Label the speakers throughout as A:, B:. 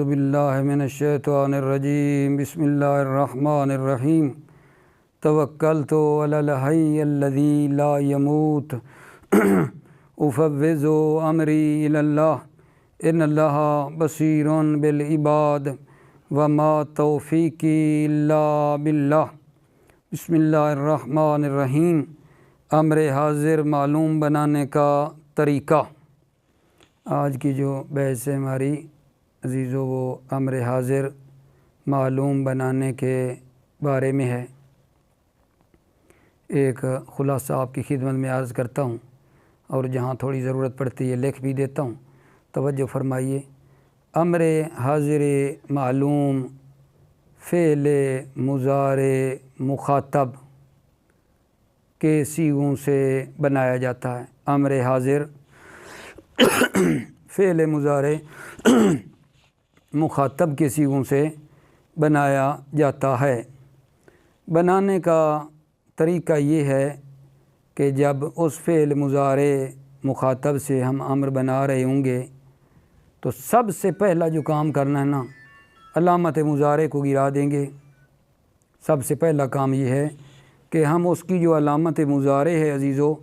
A: باللہ من الشیطان الرجیم بسم اللہ الرحمن الرحیم توکلت علی الحی الذی لا یموت افوض امری الی اللہ ان اللہ بصیر بالعباد وما توفیقی الا باللہ بسم اللہ الرحمن الرحیم امر حاضر معلوم بنانے کا طریقہ۔ آج کی جو بحث ہے ہماری عزیزو وہ امر حاضر معلوم بنانے کے بارے میں ہے۔ ایک خلاصہ آپ کی خدمت میں عرض کرتا ہوں اور جہاں تھوڑی ضرورت پڑتی ہے لکھ بھی دیتا ہوں، توجہ فرمائیے۔ امر حاضر معلوم فعل مضارع مخاطب کے صیغوں سے بنایا جاتا ہے۔ امر حاضر فعل مضارع مخاطب کے صیغوں سے بنایا جاتا ہے۔ بنانے کا طریقہ یہ ہے کہ جب اس فعل مضارع مخاطب سے ہم امر بنا رہے ہوں گے تو سب سے پہلا جو کام کرنا ہے نا، علامت مضارع کو گرا دیں گے۔ سب سے پہلا کام یہ ہے کہ ہم اس کی جو علامت مضارع ہے عزیزو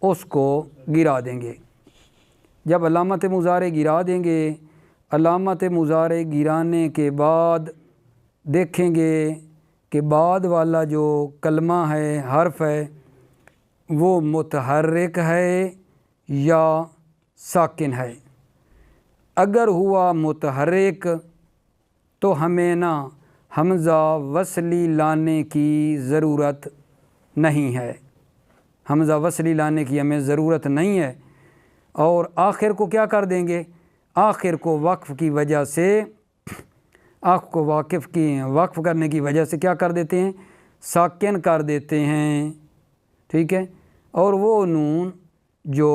A: اس کو گرا دیں گے۔ جب علامت مضارع گرا دیں گے، علامت مضارع گرانے کے بعد دیکھیں گے کہ بعد والا جو کلمہ ہے، حرف ہے، وہ متحرک ہے یا ساکن ہے۔ اگر ہوا متحرک تو ہمیں نا حمزہ وصلی لانے کی ضرورت نہیں ہے، حمزہ وصلی لانے کی ہمیں ضرورت نہیں ہے، اور آخر کو کیا کر دیں گے؟ آخر کو وقف کی وجہ سے، آخر کو وقف کرنے کی وجہ سے کیا کر دیتے ہیں؟ ساکن کر دیتے ہیں، ٹھیک ہے۔ اور وہ نون جو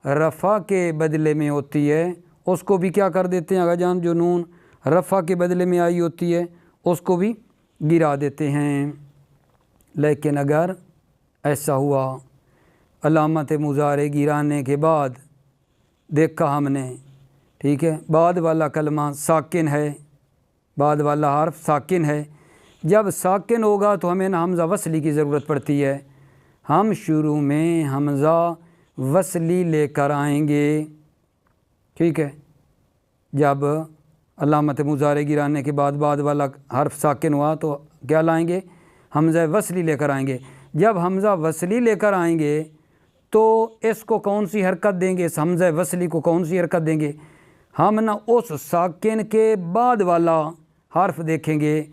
A: رفع کے بدلے میں ہوتی ہے اس کو بھی کیا کر دیتے ہیں آقا جان؟ جو نون رفع کے بدلے میں آئی ہوتی ہے اس کو بھی گرا دیتے ہیں۔ لیکن اگر ایسا ہوا علامت مضارع گرانے کے بعد دیکھا ہم نے، ٹھیک ہے، بعد والا کلمہ ساکن ہے، بعد والا حرف ساکن ہے، جب ساکن ہوگا تو ہمیں نا حمزہ وصلی کی ضرورت پڑتی ہے۔ ہم شروع میں حمزہ وصلی لے کر آئیں گے، ٹھیک ہے۔ جب علامت مضارع گرانے کے بعد بعد والا حرف ساکن ہوا تو کیا لائیں گے؟ حمزہ وصلی لے کر آئیں گے۔ جب حمزہ وصلی لے کر آئیں گے تو اس کو کون سی حرکت دیں گے؟ اس حمزہ وصلی کو کون سی حرکت دیں گے؟ ہم نا اس ساکن کے بعد والا حرف دیکھیں گے،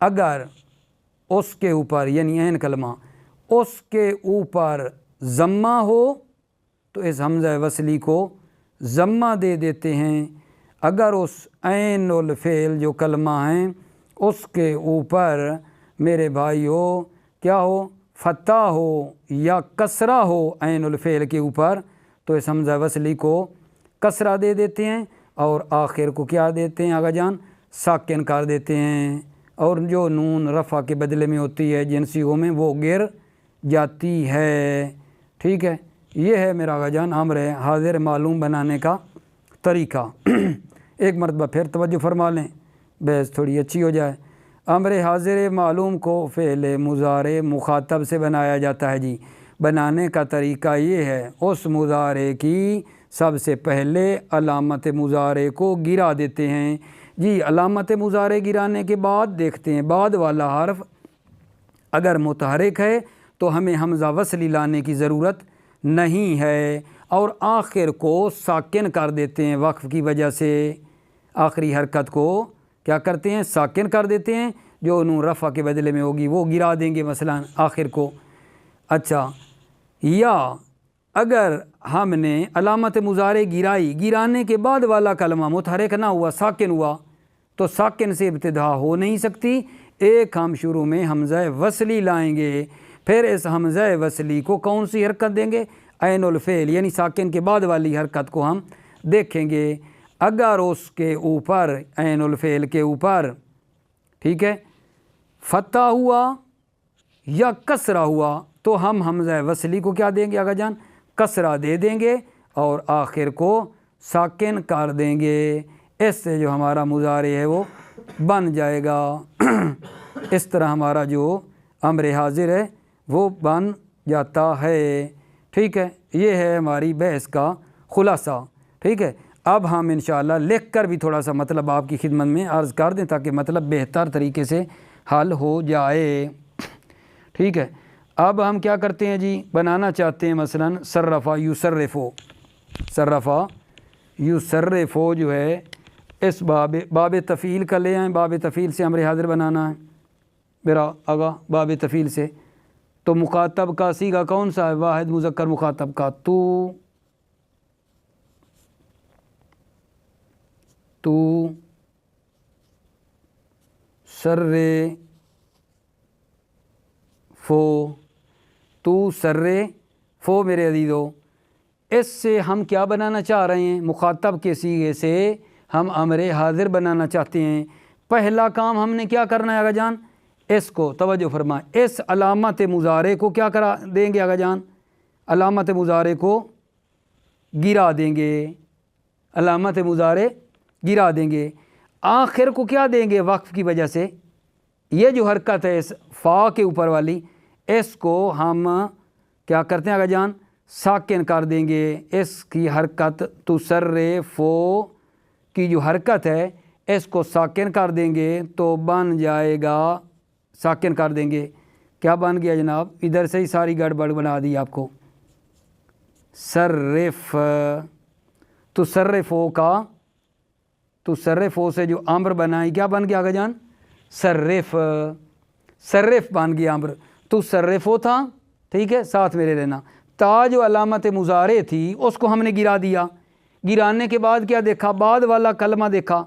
A: اگر اس کے اوپر یعنی عین کلمہ اس کے اوپر ضمہ ہو تو اس حمزہ وصلی کو ضمہ دے دیتے ہیں۔ اگر اس عین الفعل جو کلمہ ہیں اس کے اوپر میرے بھائیو کیا ہو؟ فتح ہو یا کسرہ ہو عین الفعل کے اوپر، تو اس حمزہ وصلی کو کسرہ دے دیتے ہیں اور آخر کو کیا دیتے ہیں آقا جان؟ ساکن کر دیتے ہیں، اور جو نون رفع کے بدلے میں ہوتی ہے جن صیغوں میں وہ گر جاتی ہے، ٹھیک ہے۔ یہ ہے میرا آقا جان امر حاضر معلوم بنانے کا طریقہ۔ ایک مرتبہ پھر توجہ فرما لیں، بحث تھوڑی اچھی ہو جائے۔ امر حاضر معلوم کو فعل مضارع مخاطب سے بنایا جاتا ہے جی۔ بنانے کا طریقہ یہ ہے، اس مضارع کی سب سے پہلے علامت مضارع کو گرا دیتے ہیں جی۔ علامت مضارع گرانے کے بعد دیکھتے ہیں بعد والا حرف اگر متحرک ہے تو ہمیں حمزہ وصلی لانے کی ضرورت نہیں ہے، اور آخر کو ساکن کر دیتے ہیں وقف کی وجہ سے۔ آخری حرکت کو کیا کرتے ہیں؟ ساکن کر دیتے ہیں، جو نون رفع کے بدلے میں ہوگی وہ گرا دیں گے مثلا آخر کو۔ اچھا، یا اگر ہم نے علامت مضارع گرانے کے بعد والا کلمہ متحرک نہ ہوا، ساکن ہوا، تو ساکن سے ابتدا ہو نہیں سکتی۔ ایک ہم شروع میں حمزہ وصلی لائیں گے، پھر اس حمزہ وصلی کو کون سی حرکت دیں گے؟ عین الفعل یعنی ساکن کے بعد والی حرکت کو ہم دیکھیں گے۔ اگر اس کے اوپر عین الفعل کے اوپر، ٹھیک ہے، فتح ہوا یا کسرہ ہوا تو ہم حمزہ وصلی کو کیا دیں گے آقا جان؟ کسرہ دے دیں گے اور آخر کو ساکن کر دیں گے۔ اس سے جو ہمارا مضارع ہے وہ بن جائے گا۔ اس طرح ہمارا جو امر حاضر ہے وہ بن جاتا ہے۔ ٹھیک ہے، یہ ہے ہماری بحث کا خلاصہ۔ ٹھیک ہے، اب ہم انشاءاللہ لکھ کر بھی تھوڑا سا مطلب آپ کی خدمت میں عرض کر دیں تاکہ مطلب بہتر طریقے سے حل ہو جائے۔ ٹھیک ہے، اب ہم کیا کرتے ہیں جی، بنانا چاہتے ہیں مثلا صرفا یصرفو، صرفا یصرفو جو ہے اس باب تفعیل کا لے آئیں، باب تفعیل سے امر حاضر بنانا ہے میرا آگا، باب تفعیل سے۔ تو مخاطب کا صیغہ کون سا ہے؟ واحد مذکر مخاطب کا، تو سرے فو، تو سرے فو میرے عزیزو، اس سے ہم کیا بنانا چاہ رہے ہیں؟ مخاطب کے صیغے سے ہم امر حاضر بنانا چاہتے ہیں۔ پہلا کام ہم نے کیا کرنا ہے آقا جان؟ اس کو توجہ فرمائیں، اس علامت مضارع کو کیا کرا دیں گے آقا جان؟ علامت مضارع کو گرا دیں گے، علامت مضارع گرا دیں گے۔ آخر کو کیا دیں گے؟ وقف کی وجہ سے یہ جو حرکت ہے اس فا کے اوپر والی، اس کو ہم کیا کرتے ہیں آقا جان؟ ساکن کر دیں گے۔ اس کی حرکت تصرفو کی جو حرکت ہے اس کو ساکن کر دیں گے تو بن جائے گا، ساکن کر دیں گے، کیا بن گیا جناب؟ ادھر سے ہی ساری گڑبڑ بنا دی آپ کو۔ صرف، تصرفو کا، تصرفو سے جو امر بنائی کیا بن گیا آقا جان؟ صرف، صرف بن گیا امر، تصرفو تھا، ٹھیک ہے، ساتھ میرے رہنا۔ تا جو علامت مضارع تھی اس کو ہم نے گرا دیا، گرانے کے بعد کیا دیکھا؟ بعد والا کلمہ دیکھا،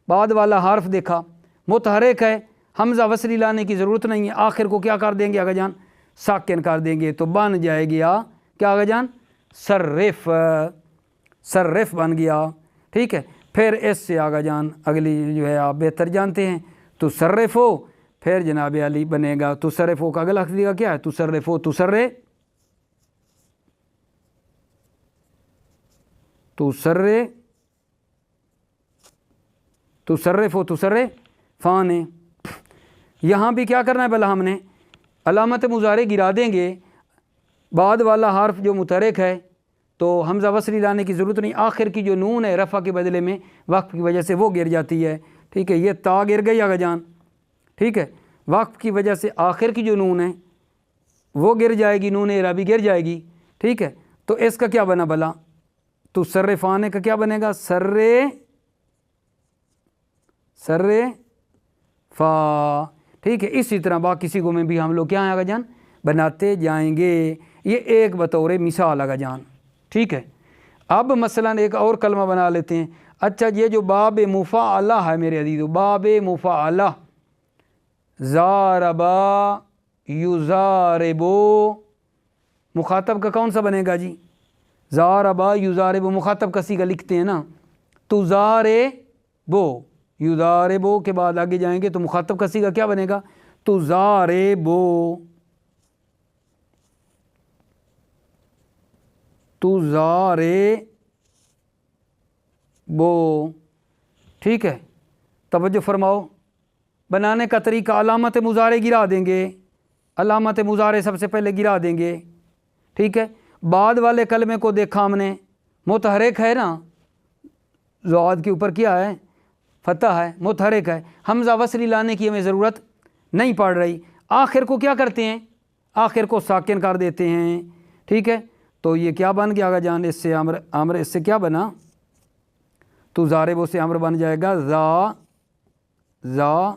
A: بعد والا حرف دیکھا، متحرک ہے، حمزہ وصلی لانے کی ضرورت نہیں ہے، آخر کو کیا کر دیں گے آقا جان؟ ساکن کر دیں گے تو بن جائے گیا کیا آقا جان؟ صرف، صرف بن گیا۔ ٹھیک ہے، پھر اس سے آقا جان اگلی جو ہے آپ بہتر جانتے ہیں، تصرفو، پھر جناب علی بنے گا تصرفو کا اگلا صیغہ کیا ہے؟ تصرفو، تصرے، تصرے، تصرفو، تصرے فانے۔ یہاں بھی کیا کرنا ہے بھلا؟ ہم نے علامت مضارع گرا دیں گے، بعد والا حرف جو متحرک ہے تو حمزہ وصلی لانے کی ضرورت نہیں، آخر کی جو نون ہے رفع کے بدلے میں وقف کی وجہ سے وہ گر جاتی ہے۔ ٹھیک ہے، یہ تا گر گئی آقا جان، ٹھیک ہے، وقف کی وجہ سے آخر کی جو نون ہے وہ گر جائے گی، نون اعرابی گر جائے گی۔ ٹھیک ہے، تو اس کا کیا بنا بھلا؟ تو صرفانے کا کیا بنے گا؟ سرے، سرے فا۔ ٹھیک ہے، اسی طرح باقی صیغوں میں بھی ہم لوگ کیا ہیں آقا جان؟ بناتے جائیں گے۔ یہ ایک بطور مثال آقا جان۔ ٹھیک ہے، اب مثلا ایک اور کلمہ بنا لیتے ہیں۔ اچھا، یہ جو باب مفاعلہ ہے میرے عزیزو، باب مفاعلہ، ضاربا یضاربو، مخاطب کا کون سا بنے گا جی؟ ضاربا یضاربو، مخاطب کا صیغہ لکھتے ہیں نا، تضاربو، یضاربو کے بعد آگے جائیں گے تو مخاطب کا صیغہ کیا بنے گا؟ تضاربو، تضاربو۔ ٹھیک ہے، توجہ فرماؤ، بنانے کا طریقہ علامت مضارع گرا دیں گے، علامت مضارع سب سے پہلے گرا دیں گے۔ ٹھیک ہے، بعد والے کلمے کو دیکھا ہم نے، متحرک ہے نا، ضاد کے اوپر کیا ہے؟ فتح ہے، متحرک ہے، حمزہ وصلی لانے کی ہمیں ضرورت نہیں پڑ رہی، آخر کو کیا کرتے ہیں؟ آخر کو ساکن کر دیتے ہیں۔ ٹھیک ہے، تو یہ کیا بن گیا آقا جان؟ اس سے امر اس سے کیا بنا؟ تو ضاربو سے امر بن جائے گا زا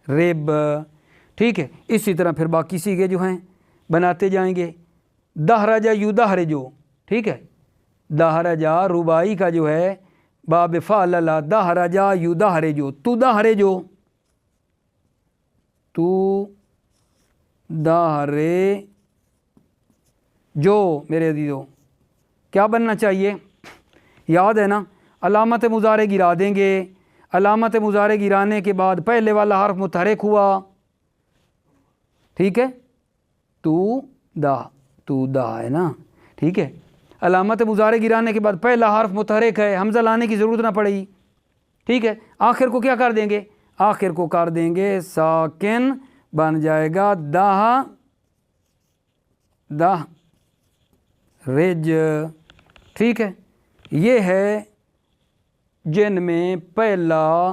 A: ریب۔ ٹھیک ہے، اسی طرح پھر باقی صیغے جو ہیں بناتے جائیں گے۔ دہرجا یدہرجو، ٹھیک ہے، دہرجا ربائی کا جو ہے باب فعلل، دہرجا یدہرجو، تدہرجو، جو میرے عزیزو کیا بننا چاہیے؟ یاد ہے نا، علامت مضارع گرا دیں گے، علامت مضارع گرانے کے بعد پہلے والا حرف متحرک ہوا، ٹھیک ہے، تو دا ہے نا، ٹھیک ہے، علامت مضارع گرانے کے بعد پہلا حرف متحرک ہے، حمزہ لانے کی ضرورت نہ پڑے گی، ٹھیک ہے۔ آخر کو کیا کر دیں گے؟ آخر کو کر دیں گے ساکن، بن جائے گا دہ رج، ٹھیک ہے۔ یہ ہے جن میں پہلا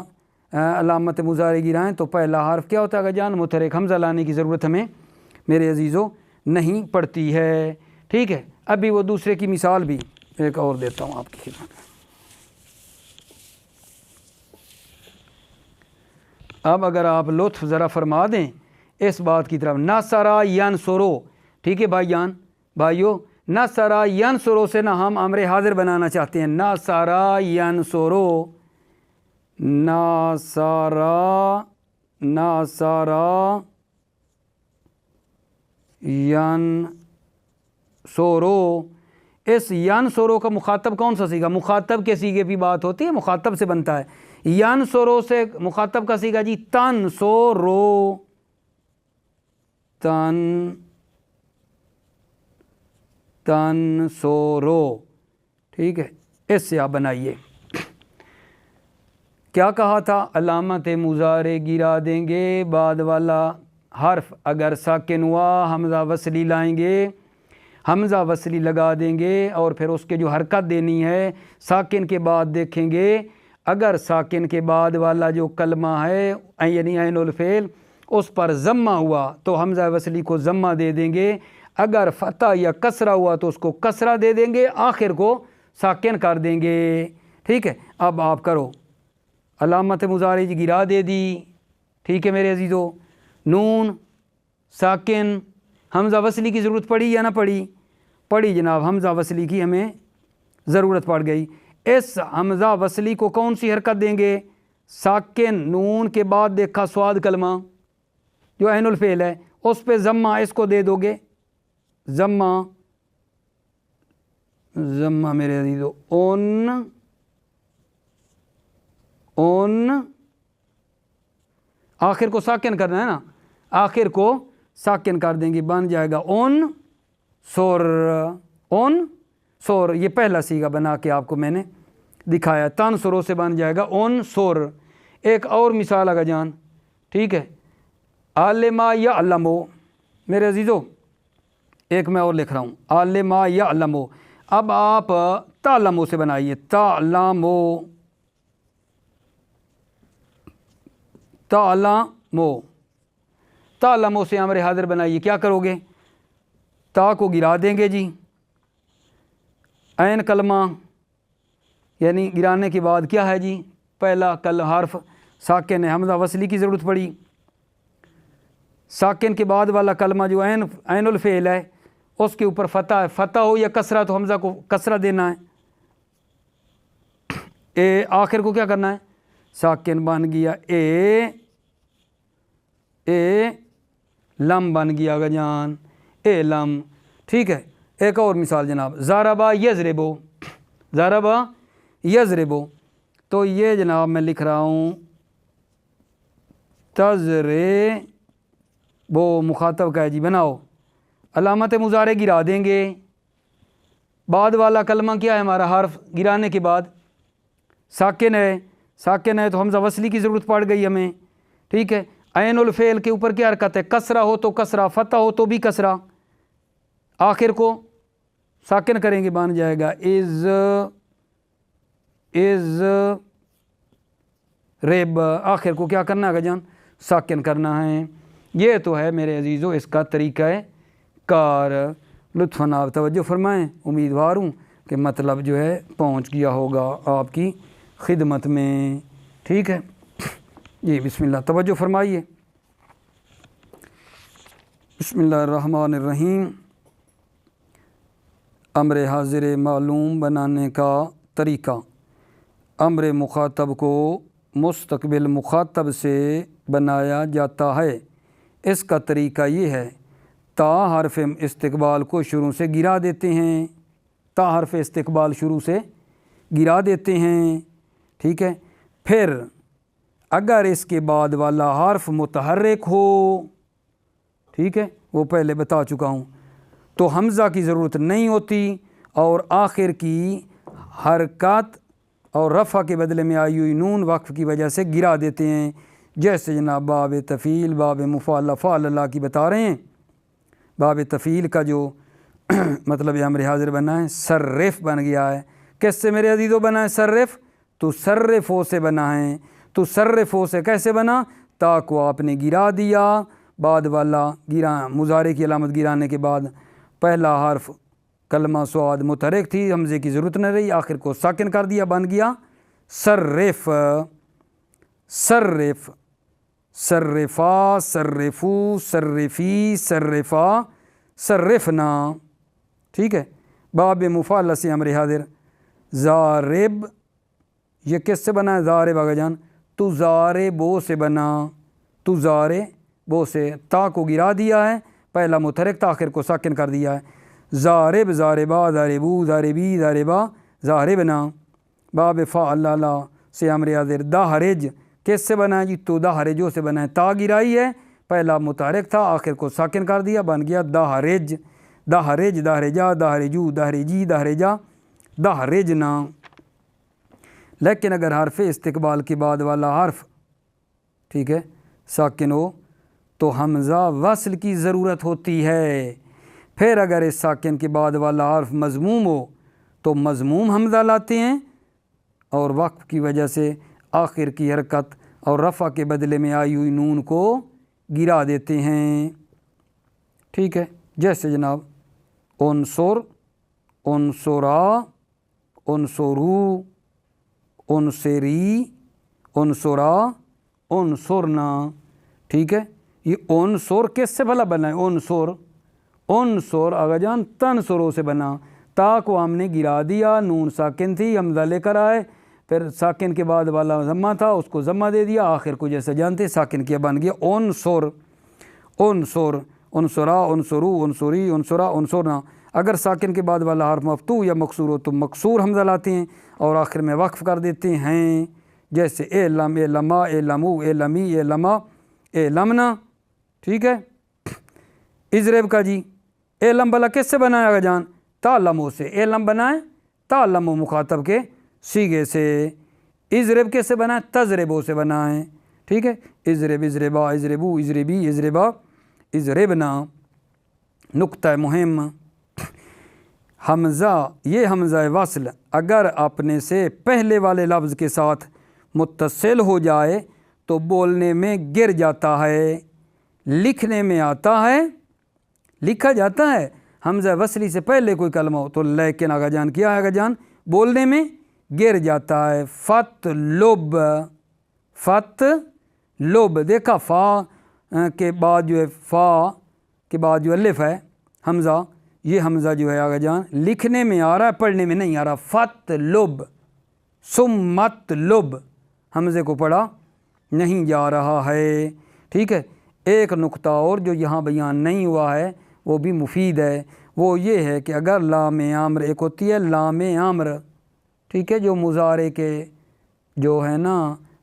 A: علامت مضارع گرائیں تو پہلا حرف کیا ہوتا ہے جان؟ متحرک، حمزہ لانے کی ضرورت ہمیں میرے عزیزوں نہیں پڑتی ہے، ٹھیک ہے۔ ابھی وہ دوسرے کی مثال بھی ایک اور دیتا ہوں آپ کی خدمت میں۔ اب اگر آپ لطف ذرا فرما دیں اس بات کی طرف، نصرا ینصرو، ٹھیک ہے بھائی جان بھائیو، نصرا ینصرو سے نہ ہم امر حاضر بنانا چاہتے ہیں، نصرا ینصرو، نصرا ینصرو، اس ینصرو کا مخاطب کون سا سیگا؟ مخاطب کے سیگے کی بات ہوتی ہے، مخاطب سے بنتا ہے۔ ینصرو سے مخاطب کا سیگا جی تنصرو، تنصرو، ٹھیک ہے۔ اس سے آپ بنائیے۔ کیا کہا تھا؟ علامت مضارع گرا دیں گے، بعد والا حرف اگر ساکن ہوا حمزہ وصلی لائیں گے، حمزہ وصلی لگا دیں گے، اور پھر اس کے جو حرکت دینی ہے ساکن کے بعد دیکھیں گے، اگر ساکن کے بعد والا جو کلمہ ہے یعنی عین الفعل اس پر ضمہ ہوا تو حمزہ وصلی کو ضمہ دے دیں گے، اگر فتح یا کسرہ ہوا تو اس کو کسرہ دے دیں گے، آخر کو ساکن کر دیں گے، ٹھیک ہے۔ اب آپ کرو، علامت مضارع گرا دے دی، ٹھیک ہے میرے عزیزو، نون ساکن، حمزہ وصلی کی ضرورت پڑی یا نہ پڑی؟ پڑی جناب، حمزہ وصلی کی ہمیں ضرورت پڑ گئی۔ اس حمزہ وصلی کو کون سی حرکت دیں گے؟ ساکن، نون کے بعد دیکھا سواد کلمہ جو عین الفعل ہے، اس پہ ضمہ، اس کو دے دو گے ضمہ میرے عزیزو، اون، آخر کو ساکن کرنا ہے نا، آخر کو ساکن کر دیں گے، بن جائے گا اون سور، یہ پہلا سیگا بنا کے آپ کو میں نے دکھایا، تنصرو سے بن جائے گا اون سور۔ ایک اور مثال آگا جان، ٹھیک ہے، علما یعلمو، میرے عزیزو ایک میں اور لکھ رہا ہوں، علما یعلمو، اب آپ تعلمو سے بنائیے، تعلمو سے امر حاضر بنائیے، کیا کرو گے؟ تا کو گرا دیں گے جی، عین کلمہ یعنی گرانے کے بعد کیا ہے جی؟ پہلا حرف ساکن ہے، حمزہ وصلی کی ضرورت پڑی، ساکن کے بعد والا کلمہ جو عین الفعل ہے اس کے اوپر فتح ہے، فتح ہو یا کسرہ تو حمزہ کو کسرہ دینا ہے، آخر کو کیا کرنا ہے؟ ساکن بن گیا اے لم بن گیا گا جان، اے لم، ٹھیک ہے۔ ایک اور مثال جناب، ضربا یضربو، تو یہ جناب میں لکھ رہا ہوں تضربو، مخاطب کا ہے جی، بناؤ، علامت مضارع گرا دیں گے، بعد والا کلمہ کیا ہے ہمارا؟ حرف گرانے کے بعد ساکن ہے تو حمزہ وصلی کی ضرورت پڑ گئی ہمیں، ٹھیک ہے۔ عین الفعل کے اوپر کیا حرکت ہے؟ کسرہ ہو تو کسرہ، فتح ہو تو بھی کسرہ، آخر کو ساکن کریں گے، بن جائے گا از ریب، آخر کو کیا کرنا ہے جان؟ ساکن کرنا ہے۔ یہ تو ہے میرے عزیزو اس کا طریقہ کار، لطفاً آپ توجہ فرمائیں، امیدوار ہوں کہ مطلب جو ہے پہنچ گیا ہوگا آپ کی خدمت میں، ٹھیک ہے جی۔ بسم اللہ، توجہ فرمائیے، بسم اللہ الرحمن الرحیم۔ امر حاضر معلوم بنانے کا طریقہ، امر مخاطب کو مستقبل مخاطب سے بنایا جاتا ہے، اس کا طریقہ یہ ہے، تا حرف استقبال کو شروع سے گرا دیتے ہیں، تا حرف استقبال شروع سے گرا دیتے ہیں، ٹھیک ہے۔ پھر اگر اس کے بعد والا حرف متحرک ہو، ٹھیک ہے، وہ پہلے بتا چکا ہوں، تو حمزہ کی ضرورت نہیں ہوتی، اور آخر کی حرکت اور رفع کے بدلے میں آئی ہوئی نون وقف کی وجہ سے گرا دیتے ہیں، جیسے جناب باب تفعیل، باب مفعل فعل اللہ کی بتا رہے ہیں۔ باب تفعیل کا جو مطلب امر حاضر بنا ہے صرف بن گیا ہے۔ کس سے میرے عزیزوں بنا ہے صرف؟ تو صرفوں سے بنا ہے۔ تو صرفوں سے کیسے بنا؟ تا کو آپ نے گرا دیا، بعد والا مضارع کی علامت گرانے کے بعد پہلا حرف کلمہ سواد متحرک تھی، حمزے کی ضرورت نہ رہی، آخر کو ساکن کر دیا، بن گیا صرف۔ صرف، صرفا، صرفو، صرفی، صرفا، صرفنا، ٹھیک ہے۔ باب مفعل سے امر حاضر ضارب، یہ کس سے بنا ہے؟ ضارب آگا جان، تو ضاربو سے بنا، تو ضاربو سے تا کو گرا دیا ہے، پہلا متحرک تھا، آخر کو ساکن کر دیا ہے۔ ضارب، ضاربا، ضاربو، ضاربی، ضاربا، ضاربنا۔ باب فعل سے امر حاضر دحرج، کس سے بنا ہے جی؟ تو دحرجو سے بنا ہے، تا گرائی ہے، پہلا متحرک تھا، آخر کو ساکن کر دیا، بن گیا دحرج۔ دحرج، دحرجا، دحرجو، دحرجی، دحرجا، دحرجنا۔ لیکن اگر حرف استقبال کے بعد والا حرف ٹھیک ہے ساکن ہو تو حمزہ وصل کی ضرورت ہوتی ہے۔ پھر اگر اس ساکن کے بعد والا حرف مضموم ہو تو مضموم حمزہ لاتے ہیں اور وقف کی وجہ سے آخر کی حرکت اور رفع کے بدلے میں آئی ہوئی نون کو گرا دیتے ہیں، ٹھیک ہے۔ جیسے جناب انصر، انصرا، انصرو، انصری، انصرا، انصرنا، ٹھیک ہے۔ یہ انصر کس سے بھلا بنا ہے؟ انصر، انصر آگا جان تنصروں سے بنا، تا کو ہم نے گرا دیا، نون ساکن تھی، حمزہ لے کر آئے، پھر ساکن کے بعد والا ضمہ تھا، اس کو ضمہ دے دیا، آخر کو جیسے جانتے ساکن کیا، بن گیا انصر۔ انصر، انصرا، انصرو، انصری، انصرا، انصرنا۔ اگر ساکن کے بعد والا حرف مفتوح یا مکسور ہو تو مکسور حمزہ لاتے ہیں اور آخر میں وقف کر دیتے ہیں، جیسے اے لم، اے لما، اے لمو، اے لمی، اے لما، اے لمنا، ٹھیک ہے۔ اضرب کا جی اے لم بلا کس سے بنایا گا جان؟ تعلمو سے، اے لم بنائے تعلمو مخاطب کے سیغے سے۔ اضرب کس سے بنائے؟ تضربو سے بنائے، ٹھیک ہے۔ اضرب، اضربا، اضربو، اضربی، اضربا، اضربنا۔ نقطہ مہم، حمزہ، یہ حمزہ وصل اگر اپنے سے پہلے والے لفظ کے ساتھ متصل ہو جائے تو بولنے میں گر جاتا ہے، لکھنے میں آتا ہے، لکھا جاتا ہے۔ حمزہ وصلی سے پہلے کوئی کلمہ ہو تو لیکن آگا جان کیا ہے؟ آگا جان بولنے میں گر جاتا ہے۔ فت لب، فت لب، دیکھا فا کے بعد جو ہے، فا کے بعد جو الف ہے حمزہ، یہ حمزہ جو ہے آگا جان لکھنے میں آ رہا ہے، پڑھنے میں نہیں آ رہا۔ فت لب، سمت لب، حمزے کو پڑھا نہیں جا رہا ہے، ٹھیک ہے۔ ایک نقطہ اور جو یہاں بیان نہیں ہوا ہے وہ بھی مفید ہے، وہ یہ ہے کہ اگر لام امر، ایک ہوتی ہے لام امر، ٹھیک ہے، جو مضارع کے جو ہے نا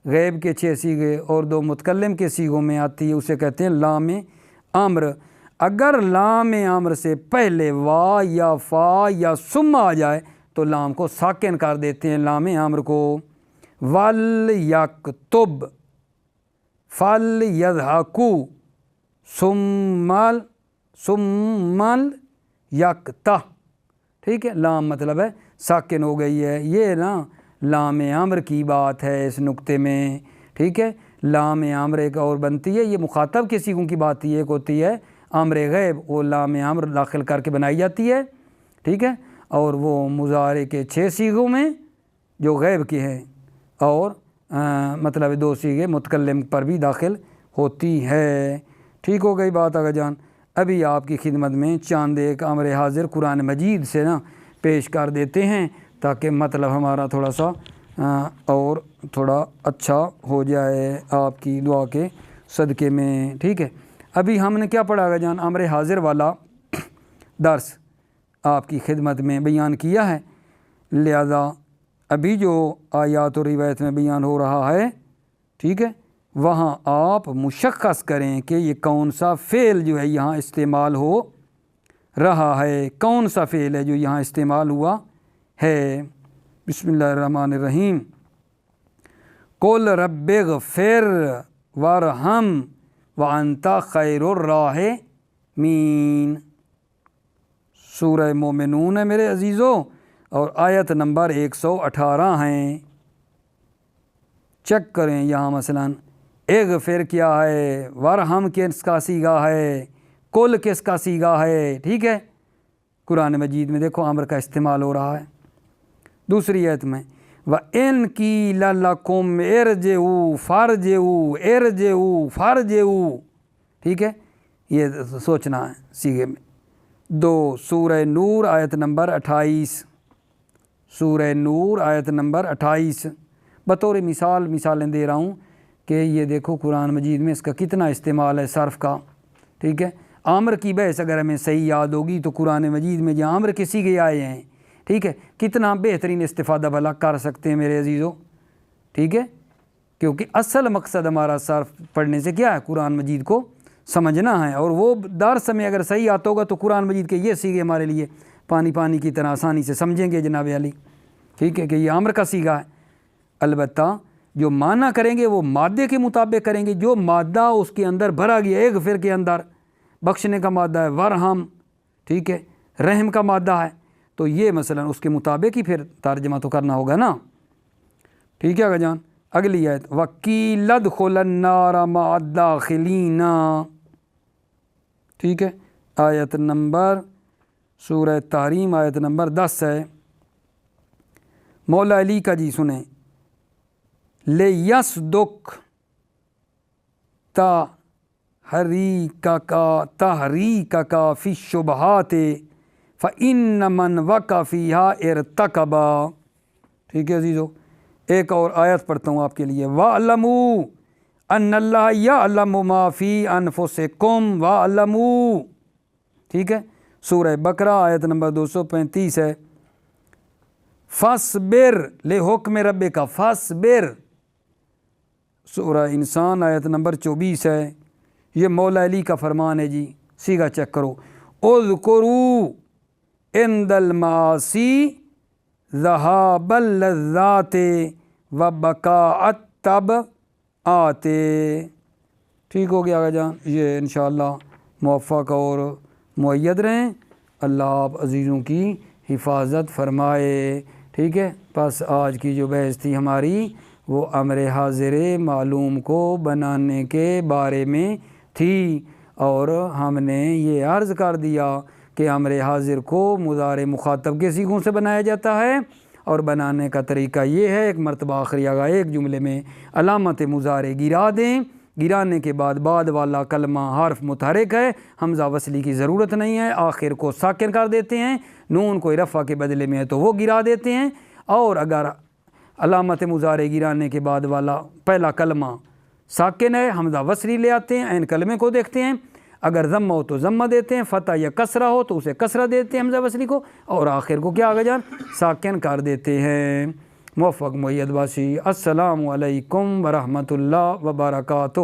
A: غیب کے 6 صیغے اور 2 متکلم کے صیغوں میں آتی ہے، اسے کہتے ہیں لام امر۔ اگر لام امر سے پہلے وا یا فا یا سم آ جائے تو لام کو ساکن کر دیتے ہیں، لام امر کو۔ ول یکتب، فل یضحکو، سمل، سمل یکتہ، ٹھیک ہے۔ لام مطلب ہے ساکن ہو گئی ہے، یہ نا لام امر کی بات ہے اس نقطے میں، ٹھیک ہے۔ لام امر ایک اور بنتی ہے، یہ مخاطب کے صیغوں کی بات ہے، ایک ہوتی ہے امر غیب، وہ لام امر داخل کر کے بنائی جاتی ہے، ٹھیک ہے، اور وہ مضارع کے 6 صیغوں میں جو غیب کے ہیں، اور مطلب 2 صیغے متکلم پر بھی داخل ہوتی ہے، ٹھیک ہو گئی بات آگا جان۔ ابھی آپ کی خدمت میں چاند ایک امر حاضر قرآن مجید سے نا پیش کر دیتے ہیں تاکہ مطلب ہمارا تھوڑا سا اور تھوڑا اچھا ہو جائے آپ کی دعا کے صدقے میں، ٹھیک ہے۔ ابھی ہم نے کیا پڑھا گا جان؟ امر حاضر والا درس آپ کی خدمت میں بیان کیا ہے، لہذا ابھی جو آیات و روایت میں بیان ہو رہا ہے، ٹھیک ہے، وہاں آپ مشخص کریں کہ یہ کون سا فعل جو ہے یہاں استعمال ہو رہا ہے۔ کون سا فعل ہے جو یہاں استعمال ہوا ہے؟ بسم اللہ الرحمن الرحیم۔ قل رب اغفر وارحم وانت خیر الراحمین، سورہ مومنون ہے میرے عزیزو، اور آیت نمبر 118 ہیں۔ چیک کریں یہاں مثلا اغفر کیا ہے، ورحم کس کا صیغہ ہے، کل کس کا صیغہ ہے، ٹھیک ہے۔ قرآن مجید میں دیکھو امر کا استعمال ہو رہا ہے۔ دوسری آیت میں وَإِنْ قِيلَ لَكُمْ ارْجِعُوا فَارْجِعُوا ارْجِعُوا فَارْجِعُوا، ٹھیک ہے، یہ سوچنا ہے صیغے میں۔ دو، سورہ نور آیت نمبر 28، سورہ نور آیت نمبر 28، بطور مثالیں دے رہا ہوں کہ یہ دیکھو قرآن مجید میں اس کا کتنا استعمال ہے صرف کا، ٹھیک ہے۔ آمر کی بحث اگر ہمیں صحیح یاد ہوگی تو قرآن مجید میں جہاں آمر کے صیغے آئے ہیں، ٹھیک ہے، کتنا بہترین استفادہ بھلا کر سکتے ہیں میرے عزیزو، ٹھیک ہے، کیونکہ اصل مقصد ہمارا صرف پڑھنے سے کیا ہے، قرآن مجید کو سمجھنا ہے، اور وہ درس میں اگر صحیح آتا ہوگا تو قرآن مجید کے یہ صیغے ہمارے لیے پانی کی طرح آسانی سے سمجھیں گے جناب علی، ٹھیک ہے، کہ یہ امر کا صیغہ ہے۔ البتہ جو معنی کریں گے وہ مادے کے مطابق کریں گے، جو مادہ اس کے اندر بھرا گیا اغفر کے اندر بخشنے کا مادہ ہے، ورحم، ٹھیک ہے، رحم کا مادہ ہے، تو یہ مثلا اس کے مطابق ہی پھر ترجمہ تو کرنا ہوگا نا، ٹھیک ہے جان۔ اگلی آیت وَقِيلَ ادْخُلُوا النَّارَ مَعَ الدَّاخِلِينَ، ٹھیک ہے، آیت نمبر سورہ تحریم آیت نمبر 10 ہے۔ مولا علی کا جی سنیں، لِيَصْدُقْ تَحْرِيكَكَ فِي الشُّبْهَاتِ فَإِنَّ مَنْ وَقَعَ فِيهَا ارْتَكَبَ، ٹھیک ہے عزیزو۔ ایک اور آیت پڑھتا ہوں آپ کے لیے، وَاعْلَمُوا أَنَّ اللَّهَ يَعْلَمُ مَا فِي أَنفُسِكُمْ وَاعْلَمُوا، ٹھیک ہے، سورہ بقرہ آیت نمبر 235 ہے۔ فَاصْبِرْ لِحُکْمِ رَبِّکَ فَاصْبِرْ، سورہ انسان آیت نمبر 24 ہے۔ یہ مولا علی کا فرمان ہے جی، صیغہ چیک کرو، اذکروا عند المعاصی ذہاب اللذات وبقاء الطبعات، ٹھیک ہو گیا جان۔ یہ انشاءاللہ موفق اور مؤید رہیں، اللہ آپ عزیزوں کی حفاظت فرمائے، ٹھیک ہے۔ بس آج کی جو بحث تھی ہماری وہ امر حاضر معلوم کو بنانے کے بارے میں تھی، اور ہم نے یہ عرض کر دیا کہ امر حاضر کو مضارع مخاطب کے صیغوں سے بنایا جاتا ہے، اور بنانے کا طریقہ یہ ہے، ایک مرتبہ آخری آگا ایک جملے میں علامت مضارع گرا دیں، گرانے کے بعد بعد والا کلمہ حرف متحرک ہے، حمزہ وصلی کی ضرورت نہیں ہے، آخر کو ساکن کر دیتے ہیں، نون کوئی رفع کے بدلے میں ہے تو وہ گرا دیتے ہیں، اور اگر علامت مضارع گرانے کے بعد والا پہلا کلمہ ساکن ہے حمزہ وصلی لے آتے ہیں، عین کلمے کو دیکھتے ہیں، اگر ضمہ ہو تو ضمہ دیتے ہیں، فتح یا کسرہ ہو تو اسے کسرہ دیتے ہیں حمزہ وصلی کو، اور آخر کو کیا آگے جان ساکن کر دیتے ہیں۔ موفق مؤید باسی، السلام علیکم ورحمۃ اللہ وبرکاتہ۔